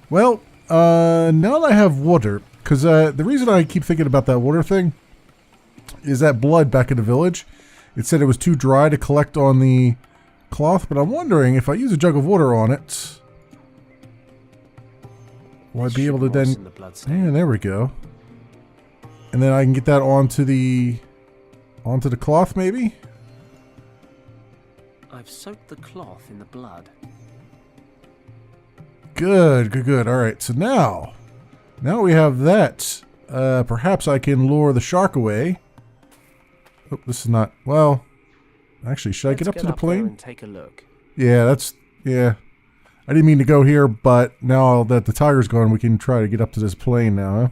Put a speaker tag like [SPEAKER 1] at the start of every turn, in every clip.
[SPEAKER 1] Well, now that I have water, because the reason I keep thinking about that water thing is that blood back in the village. It said it was too dry to collect on the cloth, but I'm wondering if I use a jug of water on it, will I be able to then... Yeah, there we go. And then I can get that onto the cloth, maybe?
[SPEAKER 2] I've soaked the cloth in the blood.
[SPEAKER 1] Good, good, good. All right, so now we have that. Perhaps I can lure the shark away. Oh, this is not... Well, actually, should I get up to the plane?
[SPEAKER 2] And take a look.
[SPEAKER 1] Yeah, yeah. I didn't mean to go here, but now that the tiger's gone, we can try to get up to this plane now, huh?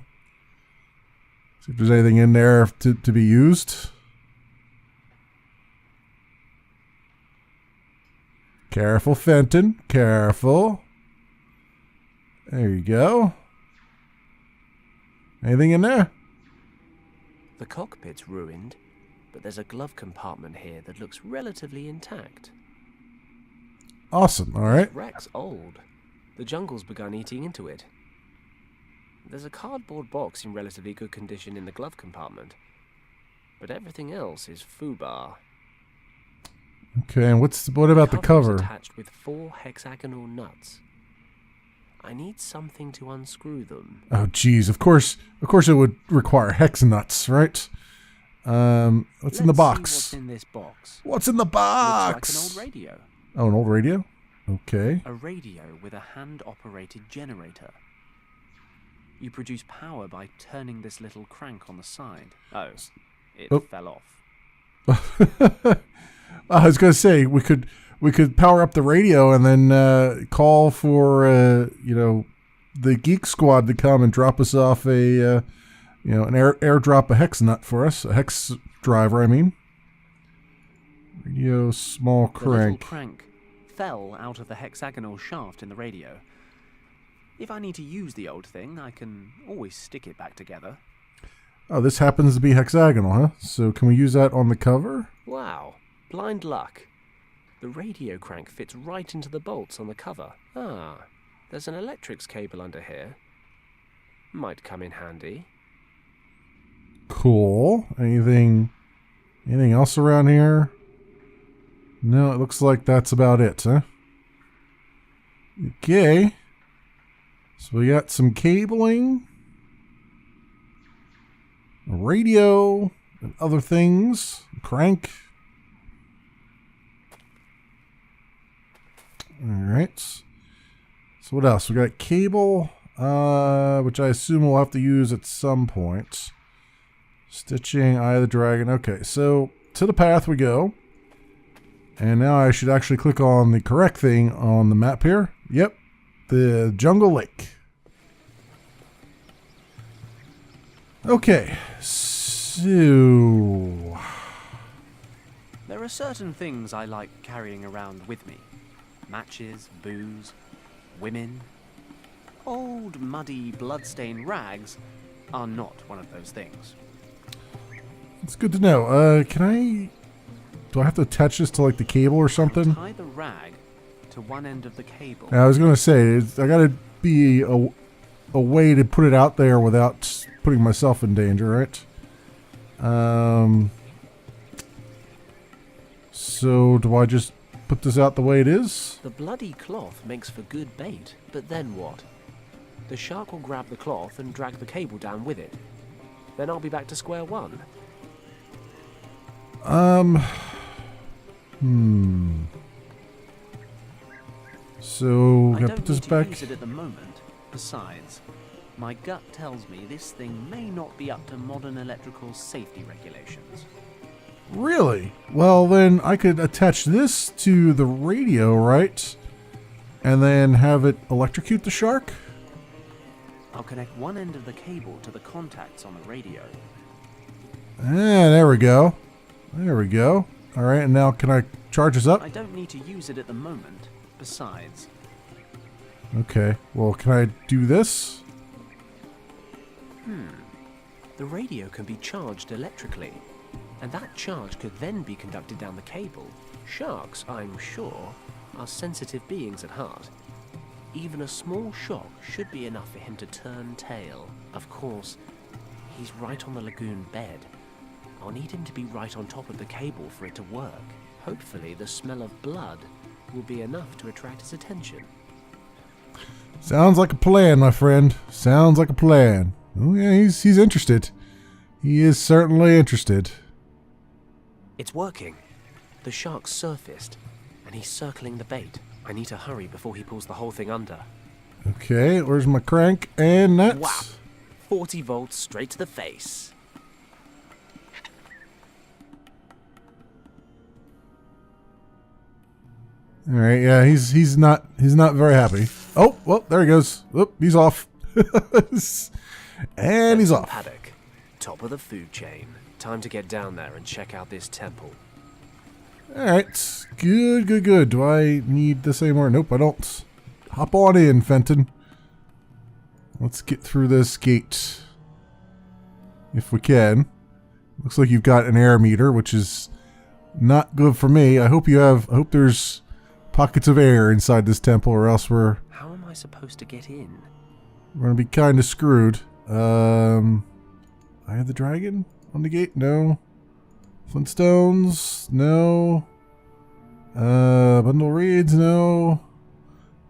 [SPEAKER 1] See if there's anything in there to be used. Careful, Fenton. Careful. There you go. Anything in there?
[SPEAKER 2] The cockpit's ruined, but there's a glove compartment here that looks relatively intact.
[SPEAKER 1] Awesome, alright.
[SPEAKER 2] This wreck's old. The jungle's begun eating into it. There's a cardboard box in relatively good condition in the glove compartment, but everything else is foobar.
[SPEAKER 1] Okay, and what about the cover?
[SPEAKER 2] Is attached with 4 hexagonal nuts. I need something to unscrew them.
[SPEAKER 1] Oh, geez. Of course it would require hex nuts, right? What's in the box?
[SPEAKER 2] See what's in this box?
[SPEAKER 1] What's in the box?
[SPEAKER 2] Looks like an old radio.
[SPEAKER 1] Oh, an old radio? Okay.
[SPEAKER 2] A radio with a hand-operated generator. You produce power by turning this little crank on the side. Oh, it fell off.
[SPEAKER 1] I was going to say, we could power up the radio and then call for, the Geek Squad to come and drop us off an airdrop a hex nut for us. A hex driver, I mean. Radio small crank.
[SPEAKER 2] The little crank fell out of the hexagonal shaft in the radio. If I need to use the old thing, I can always stick it back together.
[SPEAKER 1] Oh, this happens to be hexagonal, huh? So can we use that on the cover?
[SPEAKER 2] Wow, blind luck. The radio crank fits right into the bolts on the cover. Ah, there's an electrics cable under here. Might come in handy.
[SPEAKER 1] Cool. Anything else around here? No, it looks like that's about it, huh? Okay. So we got some cabling, a radio, and other things. Crank. Alright. So what else? We got cable, which I assume we'll have to use at some point. Stitching, Eye of the Dragon. Okay, so to the path we go. And now I should actually click on the correct thing on the map here. Yep, the Jungle Lake. Okay, so...
[SPEAKER 2] There are certain things I like carrying around with me. Matches, booze, women. Old, muddy, blood-stained rags are not one of those things.
[SPEAKER 1] It's good to know. Do I have to attach this to like the cable or something?
[SPEAKER 2] Tie the rag to one end of the cable.
[SPEAKER 1] I was going to say, I got to be a way to put it out there without putting myself in danger, right? So do I just put this out the way it is?
[SPEAKER 2] The bloody cloth makes for good bait, but then what? The shark will grab the cloth and drag the cable down with it. Then I'll be back to square one.
[SPEAKER 1] So,
[SPEAKER 2] I
[SPEAKER 1] gotta
[SPEAKER 2] don't
[SPEAKER 1] put this
[SPEAKER 2] need to
[SPEAKER 1] back.
[SPEAKER 2] use it at the moment. Besides, my gut tells me this thing may not be up to modern electrical safety regulations.
[SPEAKER 1] Really? Well, then I could attach this to the radio, right? And then have it electrocute the shark?
[SPEAKER 2] I'll connect one end of the cable to the contacts on the radio.
[SPEAKER 1] There we go. There we go. All right, and now can I charge this up?
[SPEAKER 2] I don't need to use it at the moment. Besides...
[SPEAKER 1] Okay, well, can I do this?
[SPEAKER 2] The radio can be charged electrically, and that charge could then be conducted down the cable. Sharks, I'm sure, are sensitive beings at heart.
[SPEAKER 3] even a small shock should be enough for him to turn tail. Of course, he's right on the lagoon bed. I'll need him to be right on top of the cable for it to work. Hopefully the smell of blood will be enough to attract his attention.
[SPEAKER 1] Sounds like a plan, my friend. Sounds like a plan. Oh yeah, he's interested. He is certainly interested.
[SPEAKER 3] It's working. The shark's surfaced, and he's circling the bait. I need to hurry before he pulls the whole thing under.
[SPEAKER 1] Okay, where's my crank and nuts?
[SPEAKER 3] Wow! 40 volts straight to the face.
[SPEAKER 1] All right, yeah, he's not very happy. Oh, well, there he goes. Oop, he's off. And he's off.
[SPEAKER 3] Paddock, top of the food chain. Time to get down there and check out this temple.
[SPEAKER 1] All right, good. Do I need this anymore? Nope, I don't. Hop on in, Fenton. Let's get through this gate. If we can. Looks like you've got an air meter, which is not good for me. I hope there's pockets of air inside this temple, or else we're
[SPEAKER 3] How am I supposed to get in?
[SPEAKER 1] gonna be kind of screwed. Eye of the Dragon on the gate? No. Flintstones? No. Bundle reeds? No.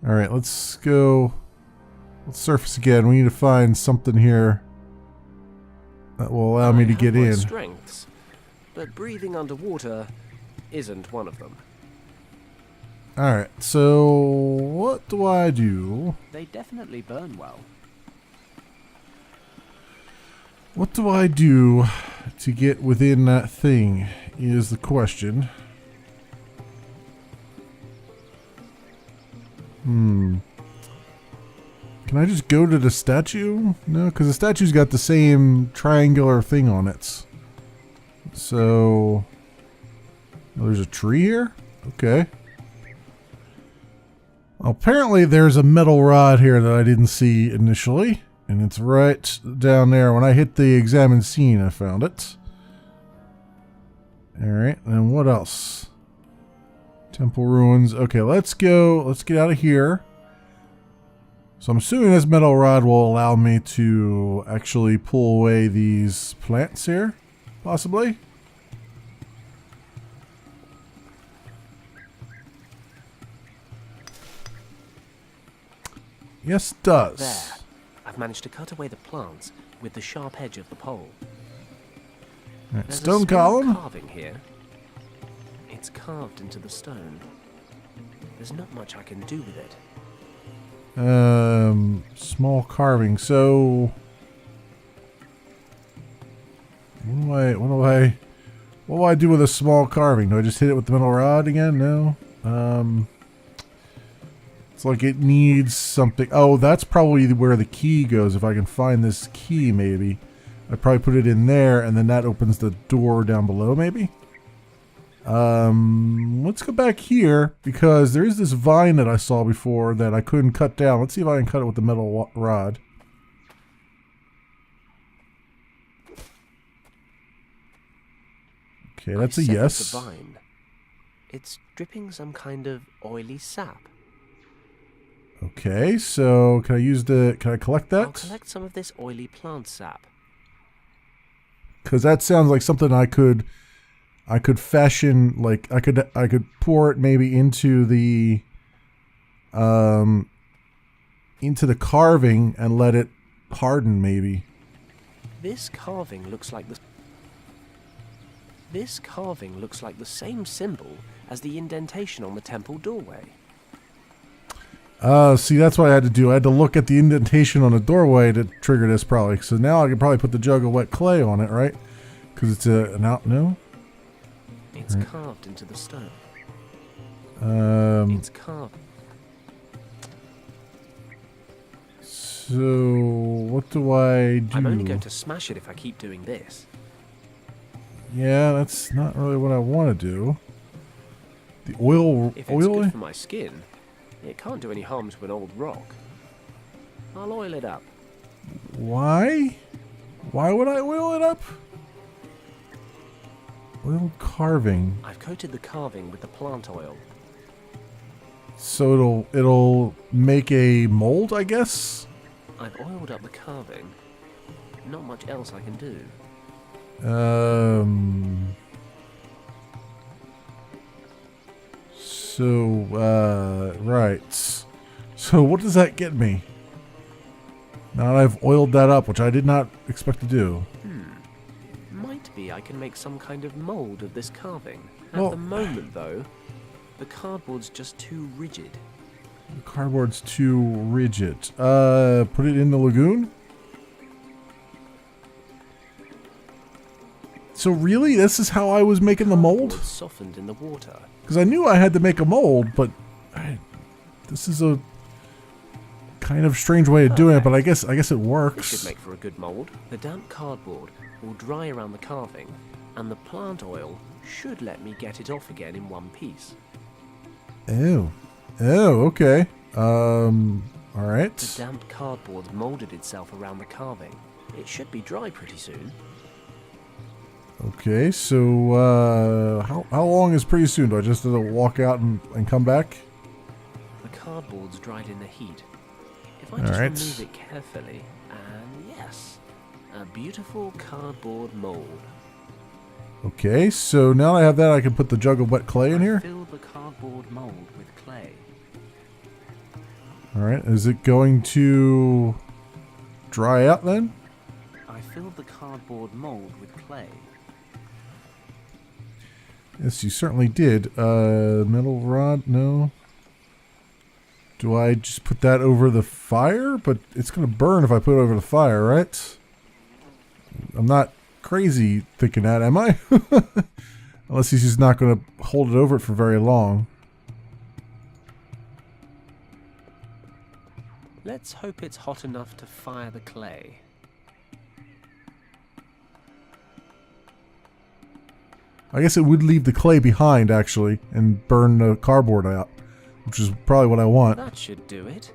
[SPEAKER 1] Alright, let's go. Let's surface again. We need to find something here that will allow me to get
[SPEAKER 3] I have my
[SPEAKER 1] in.
[SPEAKER 3] strengths, but breathing underwater isn't one of them.
[SPEAKER 1] Alright, so what do I do?
[SPEAKER 2] They definitely burn well.
[SPEAKER 1] What do I do to get within that thing is the question. Can I just go to the statue? No, because the statue's got the same triangular thing on it. So, there's a tree here? Okay. Well, apparently there's a metal rod here that I didn't see initially. And it's right down there. When I hit the examine scene, I found it. Alright, and what else? Temple ruins. Okay, let's go. Let's get out of here. So I'm assuming this metal rod will allow me to actually pull away these plants here. Possibly. Yes, it does.
[SPEAKER 3] There. I've managed to cut away the plants with the sharp edge of the pole.
[SPEAKER 1] Right,
[SPEAKER 3] There's
[SPEAKER 1] stone
[SPEAKER 3] a small
[SPEAKER 1] column.
[SPEAKER 3] carving here. It's carved into the stone. There's not much I can do with it.
[SPEAKER 1] Small carving. So, what do I do with a small carving? Do I just hit it with the metal rod again? No. It's like it needs something. Oh, that's probably where the key goes. If I can find this key, maybe I'd probably put it in there, and then that opens the door down below, maybe. Let's go back here, because there is this vine that I saw before that I couldn't cut down. Let's see if I can cut it with the metal rod. Okay, that's a
[SPEAKER 3] I've severed
[SPEAKER 1] yes.
[SPEAKER 3] the vine. It's dripping some kind of oily sap.
[SPEAKER 1] Okay, so can I collect that?
[SPEAKER 3] I'll collect some of this oily plant sap.
[SPEAKER 1] Because that sounds like something I could fashion, like I could pour it maybe into the carving and let it harden maybe.
[SPEAKER 3] This carving looks like the same symbol as the indentation on the temple doorway.
[SPEAKER 1] See, that's what I had to do. I had to look at the indentation on the doorway to trigger this probably. So now I can probably put the jug of wet clay on it, right? Because it's an out. No?
[SPEAKER 3] It's carved into the stone. It's carved.
[SPEAKER 1] So, what do I do?
[SPEAKER 3] I'm only going to smash it if I keep doing this.
[SPEAKER 1] Yeah, that's not really what I want to do. The oil...
[SPEAKER 3] If it's good for my skin, it can't do any harm to an old rock. I'll oil it up.
[SPEAKER 1] Why? Why would I oil it up? Oil carving.
[SPEAKER 3] I've coated the carving with the plant oil.
[SPEAKER 1] So it'll make a mold, I guess?
[SPEAKER 3] I've oiled up the carving. Not much else I can do.
[SPEAKER 1] Right. So what does that get me? Now that I've oiled that up, which I did not expect to do.
[SPEAKER 3] Might be I can make some kind of mold of this carving. At
[SPEAKER 1] Well-
[SPEAKER 3] the moment, though, the cardboard's just too rigid.
[SPEAKER 1] The cardboard's too rigid. Put it in the lagoon? So really, this is how I was making the mold?
[SPEAKER 3] Cardboard's softened in the water.
[SPEAKER 1] Because I knew I had to make a mold, but this is a kind of strange way of doing it. But I guess it
[SPEAKER 3] This should
[SPEAKER 1] works.
[SPEAKER 3] make for a good mold. The damp cardboard will dry around the carving, and the plant oil should let me get it off again in one piece.
[SPEAKER 1] Oh, okay. All
[SPEAKER 3] The
[SPEAKER 1] right.
[SPEAKER 3] damp cardboard's molded itself around the carving. It should be dry pretty soon.
[SPEAKER 1] Okay. So how long is pretty soon? Do I just have to walk out and come back?
[SPEAKER 3] The cardboard's dried in the heat. If I
[SPEAKER 1] All
[SPEAKER 3] just
[SPEAKER 1] right.
[SPEAKER 3] remove it carefully, and yes, a beautiful cardboard mold.
[SPEAKER 1] Okay. So now that I have that, I can put the jug of wet clay in here.
[SPEAKER 2] Fill the cardboard mold with clay.
[SPEAKER 1] All right. Is it going to dry out then?
[SPEAKER 2] I filled the cardboard mold with clay.
[SPEAKER 1] Yes, you certainly did. Metal rod, no. Do I just put that over the fire? But it's going to burn if I put it over the fire, right? I'm not crazy thinking that, am I? Unless he's just not going to hold it over it for very long.
[SPEAKER 3] Let's hope it's hot enough to fire the clay.
[SPEAKER 1] I guess it would leave the clay behind, actually, and burn the cardboard out, which is probably what I want.
[SPEAKER 3] That should do it.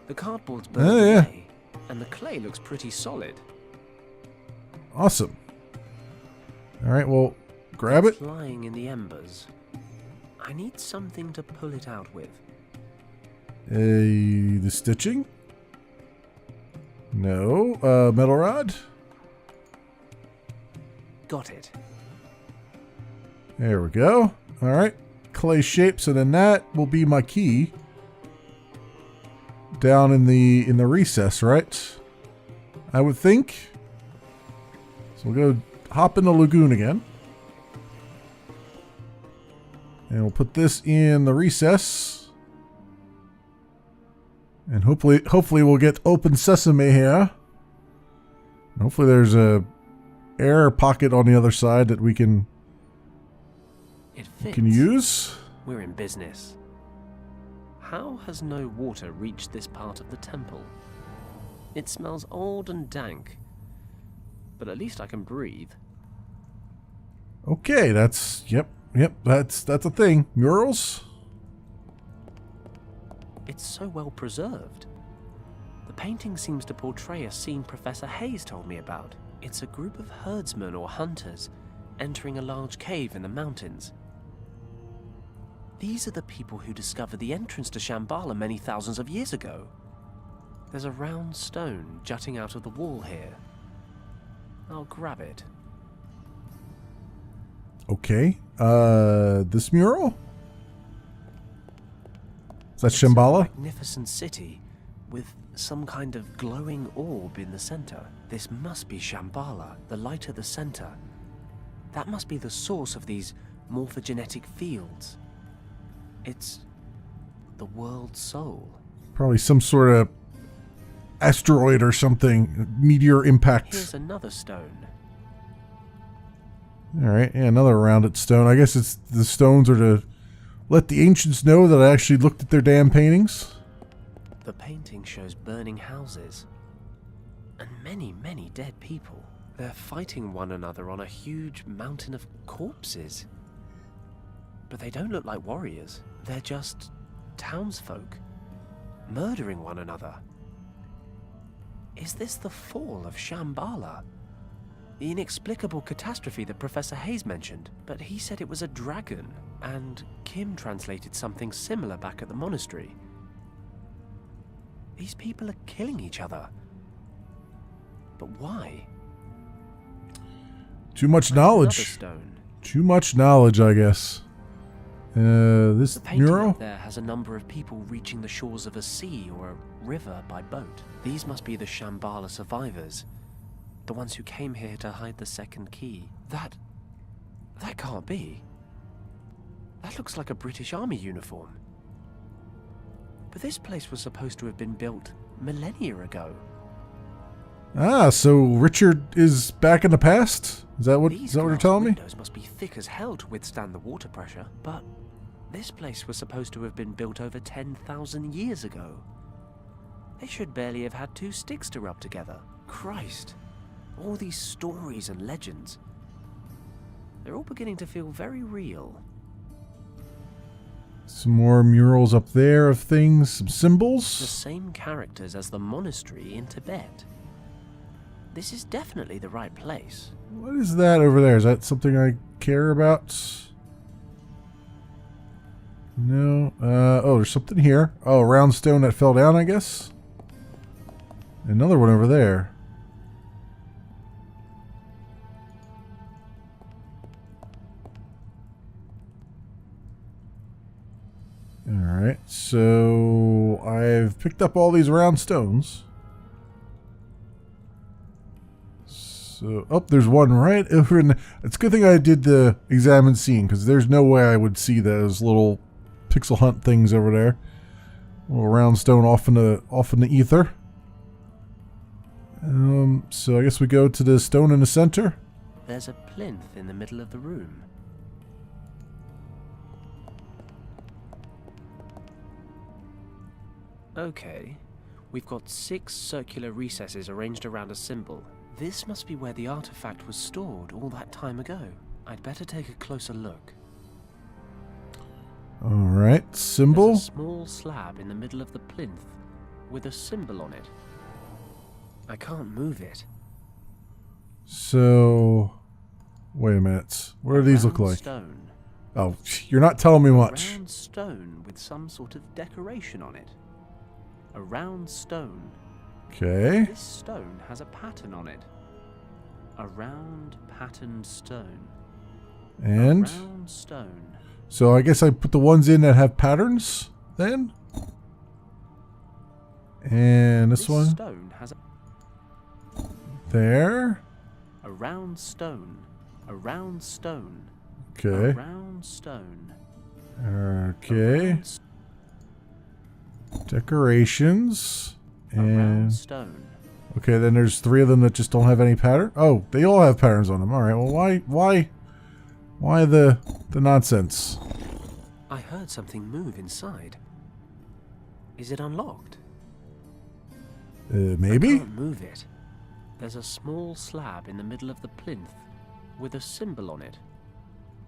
[SPEAKER 3] The cardboard's burned
[SPEAKER 1] Oh, yeah.
[SPEAKER 3] away, and the clay looks pretty solid.
[SPEAKER 1] Awesome. All right, well, grab it.
[SPEAKER 3] It's lying in the embers. I need something to pull it out with.
[SPEAKER 1] The stitching? No. Metal rod?
[SPEAKER 3] Got it.
[SPEAKER 1] There we go. All right. Clay shapes, and then that will be my key down in the recess, right? I would think. So we'll go hop in the lagoon again. And we'll put this in the recess. And hopefully we'll get open sesame here. Hopefully there's a air pocket on the other side that we can
[SPEAKER 3] It fits.
[SPEAKER 1] use.
[SPEAKER 3] We're in business. How has no water reached this part of the temple? It smells old and dank, but at least I can breathe.
[SPEAKER 1] Okay, that's that's a thing. Murals?
[SPEAKER 3] It's so well preserved. The painting seems to portray a scene Professor Hayes told me about. It's a group of herdsmen or hunters entering a large cave in the mountains. These are the people who discovered the entrance to Shambhala many thousands of years ago. There's a round stone jutting out of the wall here. I'll grab it.
[SPEAKER 1] Okay. This mural? Is that
[SPEAKER 3] It's a
[SPEAKER 1] Shambhala?
[SPEAKER 3] magnificent city with some kind of glowing orb in the center. This must be Shambhala, the light at the center. That must be the source of these morphogenetic fields. It's the world's soul.
[SPEAKER 1] Probably some sort of asteroid or something. Meteor impact.
[SPEAKER 3] Here's another stone.
[SPEAKER 1] Alright, yeah, another rounded stone. I guess it's the stones are to let the ancients know that I actually looked at their damn paintings.
[SPEAKER 3] The painting shows burning houses and many, many dead people. They're fighting one another on a huge mountain of corpses. But they don't look like warriors. They're just townsfolk, murdering one another. Is this the fall of Shambhala? The inexplicable catastrophe that Professor Hayes mentioned, but he said it was a dragon. And Kim translated something similar back at the monastery. These people are killing each other. But why?
[SPEAKER 1] Too much
[SPEAKER 3] Another
[SPEAKER 1] knowledge.
[SPEAKER 3] stone.
[SPEAKER 1] Too much knowledge, I guess. This
[SPEAKER 3] The painting
[SPEAKER 1] mural?
[SPEAKER 3] up there has a number of people reaching the shores of a sea or a river by boat. These must be the Shambhala survivors. The ones who came here to hide the second key. That can't be. That looks like a British Army uniform. But this place was supposed to have been built millennia ago.
[SPEAKER 1] Ah, so Richard is back in the past? Is that what you're telling me?
[SPEAKER 3] These windows must be thick as hell to withstand the water pressure, but this place was supposed to have been built over 10,000 years ago. They should barely have had 2 sticks to rub together. Christ, all these stories and legends. They're all beginning to feel very real.
[SPEAKER 1] Some more murals up there of things, some
[SPEAKER 3] The
[SPEAKER 1] symbols.
[SPEAKER 3] same characters as the monastery in Tibet. This is definitely the right place.
[SPEAKER 1] What is that over there? Is that something I care about? No. Oh, there's something here. Oh, a round stone that fell down, I guess. Another one over there. Alright, so I've picked up all these round stones. So, oh, there's one right over in... It's a good thing I did the examine scene, because there's no way I would see those little pixel hunt things over there. Little round stone off in the ether. So I guess we go to the stone in the center.
[SPEAKER 3] There's a plinth in the middle of the room. Okay, we've got 6 circular recesses arranged around a symbol. This must be where the artifact was stored all that time ago. I'd better take a closer look.
[SPEAKER 1] Alright, symbol.
[SPEAKER 3] There's a small slab in the middle of the plinth with a symbol on it. I can't move it.
[SPEAKER 1] So, wait a minute. What do these look
[SPEAKER 3] Round
[SPEAKER 1] like?
[SPEAKER 3] Stone.
[SPEAKER 1] Oh, you're not telling me much.
[SPEAKER 2] A round stone with some sort of decoration on it. A round stone.
[SPEAKER 1] Okay.
[SPEAKER 2] This stone has a pattern on it. A round patterned stone.
[SPEAKER 1] And
[SPEAKER 2] A round stone.
[SPEAKER 1] so I guess I put the ones in that have patterns then. And this one
[SPEAKER 2] stone has
[SPEAKER 1] there.
[SPEAKER 2] a round stone. A round stone. A
[SPEAKER 1] Okay.
[SPEAKER 2] round stone.
[SPEAKER 1] Okay.
[SPEAKER 2] A round,
[SPEAKER 1] Decorations.
[SPEAKER 2] a round
[SPEAKER 1] And
[SPEAKER 2] stone.
[SPEAKER 1] okay, then there's 3 of them that just don't have any pattern. Oh, they all have patterns on them. All right. Well, why the nonsense?
[SPEAKER 3] I heard something move inside. Is it unlocked? I
[SPEAKER 1] Maybe.
[SPEAKER 3] can't move it. There's a small slab in the middle of the plinth with a symbol on it.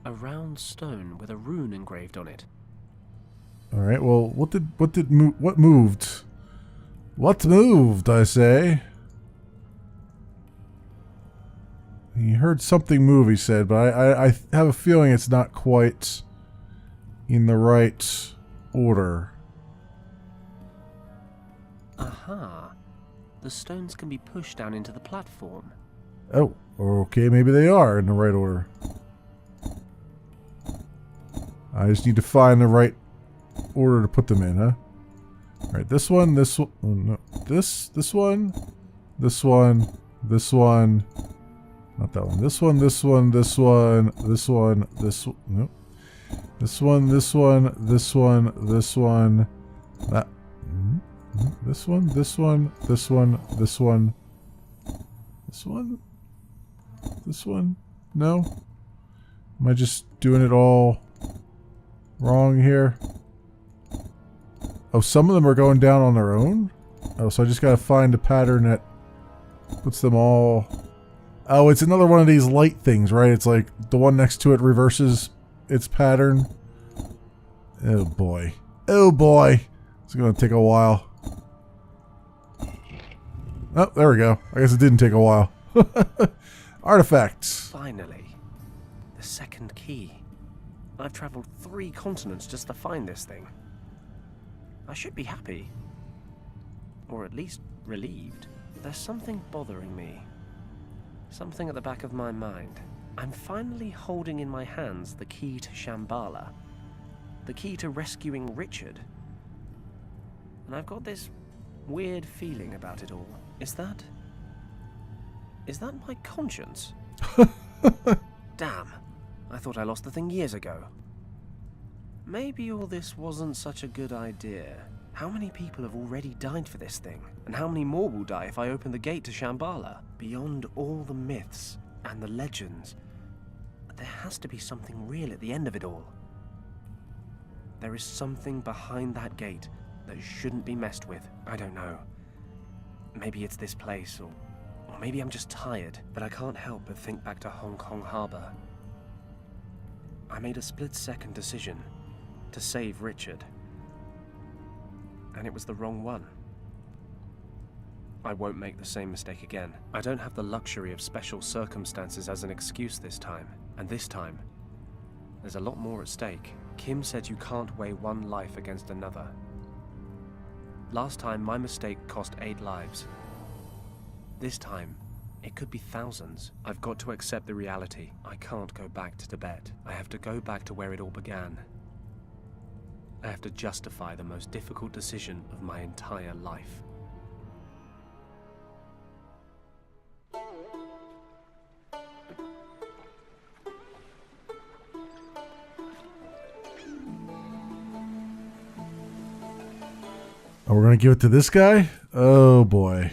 [SPEAKER 3] A round stone with a rune engraved on it.
[SPEAKER 1] All right. Well, what moved? What moved? I say. He heard something move. He said, but I have a feeling it's not quite in the right order.
[SPEAKER 3] Aha! The stones can be pushed down into the platform.
[SPEAKER 1] Oh, okay. Maybe they are in the right order. I just need to find the right order to put them in, huh? All right, this one, this one, oh, no, this one, this one, this one, not that one. This one, this one, this one, this one, this one, no. This one, this one, this one, this one, that. This one, this one, this one, this one, this one, this one. No, am I just doing it all wrong here? Oh, some of them are going down on their own? Oh, so I just gotta find a pattern that puts them all... Oh, it's another one of these light things, right? It's like the one next to it reverses its pattern. Oh boy. Oh boy. It's gonna take a while. Oh, there we go. I guess it didn't take a while. Artifacts.
[SPEAKER 3] Finally. The second key. I've traveled 3 continents just to find this thing. I should be happy. Or at least relieved. There's something bothering me. Something at the back of my mind. I'm finally holding in my hands the key to Shambhala. The key to rescuing Richard. And I've got this weird feeling about it all. Is that my conscience? Damn. I thought I lost the thing years ago. Maybe all this wasn't such a good idea. How many people have already died for this thing? And how many more will die if I open the gate to Shambhala? Beyond all the myths and the legends, there has to be something real at the end of it all. There is something behind that gate that shouldn't be messed with. I don't know. Maybe it's this place, or maybe I'm just tired, but I can't help but think back to Hong Kong Harbor. I made a split-second decision to save Richard. And it was the wrong one. I won't make the same mistake again. I don't have the luxury of special circumstances as an excuse this time. And this time, there's a lot more at stake. Kim said you can't weigh one life against another. Last time, my mistake cost 8 lives. This time, it could be thousands. I've got to accept the reality. I can't go back to Tibet. I have to go back to where it all began. I have to justify the most difficult decision of my entire life.
[SPEAKER 1] Oh, we're going to give it to this guy? Oh, boy.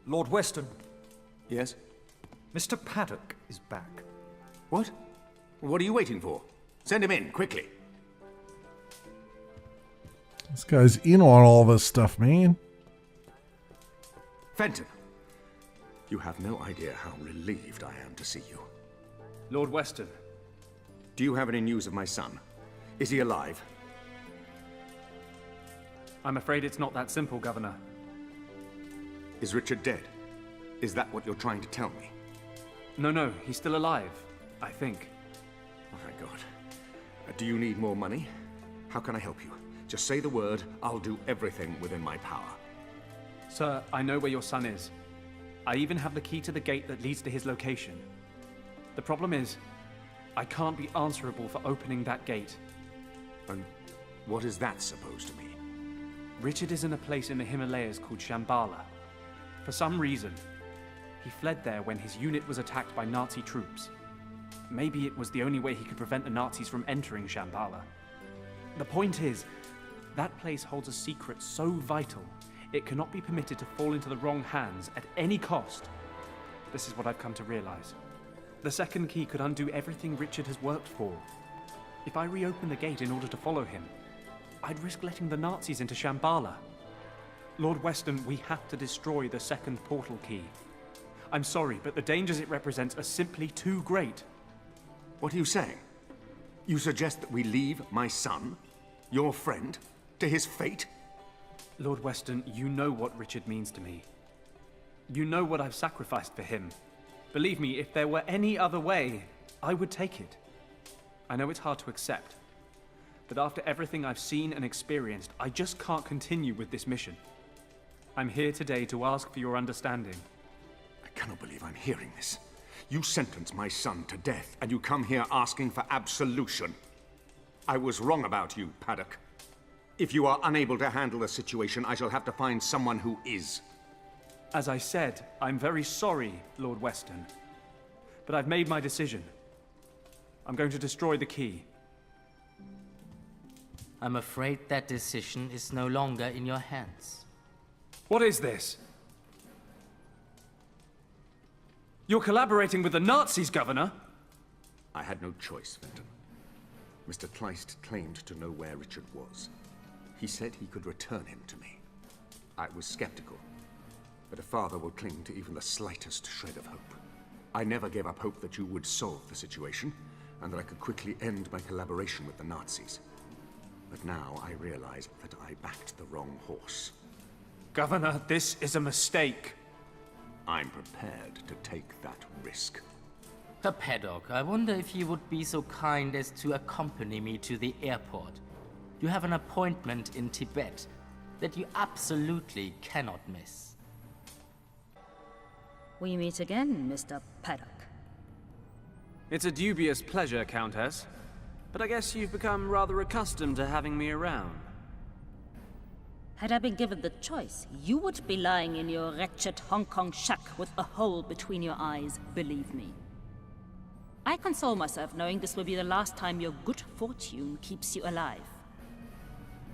[SPEAKER 4] Lord Weston,
[SPEAKER 5] Yes?
[SPEAKER 4] Mr. Paddock is back.
[SPEAKER 5] What? What are you waiting for? Send him in, quickly.
[SPEAKER 1] This guy's in on all this stuff, man.
[SPEAKER 5] Fenton, you have no idea how relieved I am to see you.
[SPEAKER 2] Lord Weston.
[SPEAKER 5] Do you have any news of my son? Is he alive?
[SPEAKER 2] I'm afraid it's not that simple, Governor.
[SPEAKER 5] Is Richard dead? Is that what you're trying to tell me?
[SPEAKER 2] No, he's still alive, I think.
[SPEAKER 5] Oh, thank God. Do you need more money? How can I help you? Just say the word, I'll do everything within my power.
[SPEAKER 2] Sir, I know where your son is. I even have the key to the gate that leads to his location. The problem is, I can't be answerable for opening that gate.
[SPEAKER 5] And what is that supposed to mean?
[SPEAKER 2] Richard is in a place in the Himalayas called Shambhala. For some reason, he fled there when his unit was attacked by Nazi troops. Maybe it was the only way he could prevent the Nazis from entering Shambhala. The point is, that place holds a secret so vital, it cannot be permitted to fall into the wrong hands at any cost. This is what I've come to realize. The second key could undo everything Richard has worked for. If I reopen the gate in order to follow him, I'd risk letting the Nazis into Shambhala. Lord Weston, we have to destroy the second portal key. I'm sorry, but the dangers it represents are simply too great.
[SPEAKER 5] What are you saying? You suggest that we leave my son, your friend, to his fate?
[SPEAKER 2] Lord Weston, you know what Richard means to me. You know what I've sacrificed for him. Believe me, if there were any other way, I would take it. I know it's hard to accept, but after everything I've seen and experienced, I just can't continue with this mission. I'm here today to ask for your understanding.
[SPEAKER 5] I cannot believe I'm hearing this. You sentence my son to death, and you come here asking for absolution. I was wrong about you, Paddock. If you are unable to handle the situation, I shall have to find someone who is.
[SPEAKER 2] As I said, I'm very sorry, Lord Weston. But I've made my decision. I'm going to destroy the key.
[SPEAKER 6] I'm afraid that decision is no longer in your hands.
[SPEAKER 2] What is this? You're collaborating with the Nazis, Governor?
[SPEAKER 5] I had no choice, Fenton. Mr. Kleist claimed to know where Richard was. He said he could return him to me. I was skeptical, but a father will cling to even the slightest shred of hope. I never gave up hope that you would solve the situation, and that I could quickly end my collaboration with the Nazis. But now I realize that I backed the wrong horse.
[SPEAKER 2] Governor, this is a mistake.
[SPEAKER 5] I'm prepared to take that risk.
[SPEAKER 6] Paddock, I wonder if you would be so kind as to accompany me to the airport. You have an appointment in Tibet that you absolutely cannot miss.
[SPEAKER 7] We meet again, Mr. Paddock.
[SPEAKER 2] It's a dubious pleasure, Countess. But I guess you've become rather accustomed to having me around.
[SPEAKER 7] Had I been given the choice, you would be lying in your wretched Hong Kong shack with a hole between your eyes, believe me. I console myself knowing this will be the last time your good fortune keeps you alive.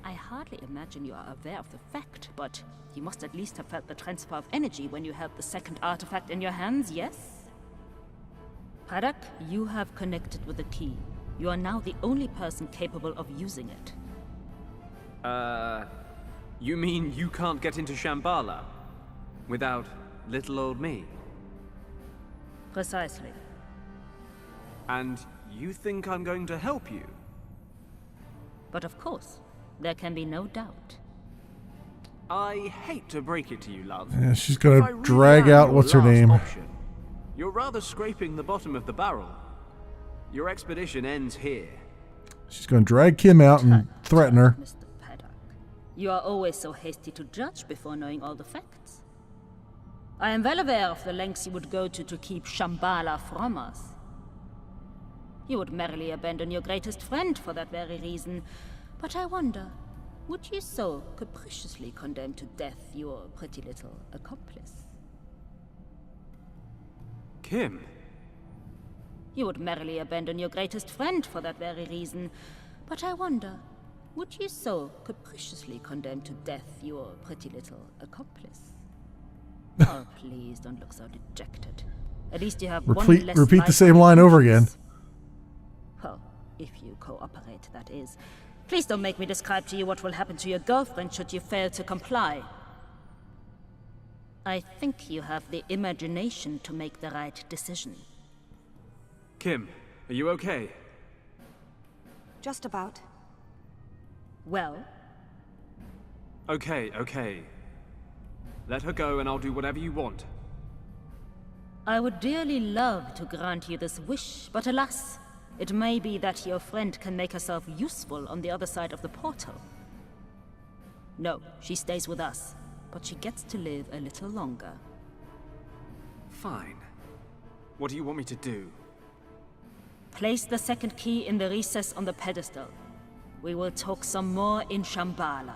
[SPEAKER 7] I hardly imagine you are aware of the fact, but you must at least have felt the transfer of energy when you held the second artifact in your hands, yes? Paddock, you have connected with the key. You are now the only person capable of using it.
[SPEAKER 2] You mean you can't get into Shambhala without little old me?
[SPEAKER 7] Precisely.
[SPEAKER 2] And you think I'm going to help you?
[SPEAKER 7] But of course, there can be no doubt.
[SPEAKER 2] I hate to break it to you, love.
[SPEAKER 1] Yeah, she's
[SPEAKER 2] If
[SPEAKER 1] gonna
[SPEAKER 2] I really
[SPEAKER 1] drag
[SPEAKER 2] am
[SPEAKER 1] out
[SPEAKER 2] your
[SPEAKER 1] what's her
[SPEAKER 2] last
[SPEAKER 1] name.
[SPEAKER 2] option, you're rather scraping the bottom of the barrel. Your expedition ends here.
[SPEAKER 1] She's gonna drag Kim out and threaten her.
[SPEAKER 7] Mr. Paddock, you are always so hasty to judge before knowing all the facts. I am well aware of the lengths you would go to keep Shambhala from us. You would merrily abandon your greatest friend for that very reason. But I wonder, would you so capriciously condemn to death your pretty little accomplice?
[SPEAKER 2] Kim?
[SPEAKER 7] You would merrily abandon your greatest friend for that very reason. But I wonder, would you so capriciously condemn to death your pretty little accomplice? Oh, please don't look so dejected. At least you have one less
[SPEAKER 1] Repeat the
[SPEAKER 7] life
[SPEAKER 1] same
[SPEAKER 7] on
[SPEAKER 1] line
[SPEAKER 7] your
[SPEAKER 1] over again.
[SPEAKER 7] hands. Well, if you cooperate, that is. Please don't make me describe to you what will happen to your girlfriend should you fail to comply. I think you have the imagination to make the right decision.
[SPEAKER 2] Kim, are you okay?
[SPEAKER 8] Just about.
[SPEAKER 7] Well,
[SPEAKER 2] Okay. Let her go and I'll do whatever you want.
[SPEAKER 7] I would dearly love to grant you this wish, but alas, it may be that your friend can make herself useful on the other side of the portal. No, she stays with us, but she gets to live a little longer.
[SPEAKER 2] Fine. What do you want me to do?
[SPEAKER 7] Place the second key in the recess on the pedestal. We will talk some more in Shambhala.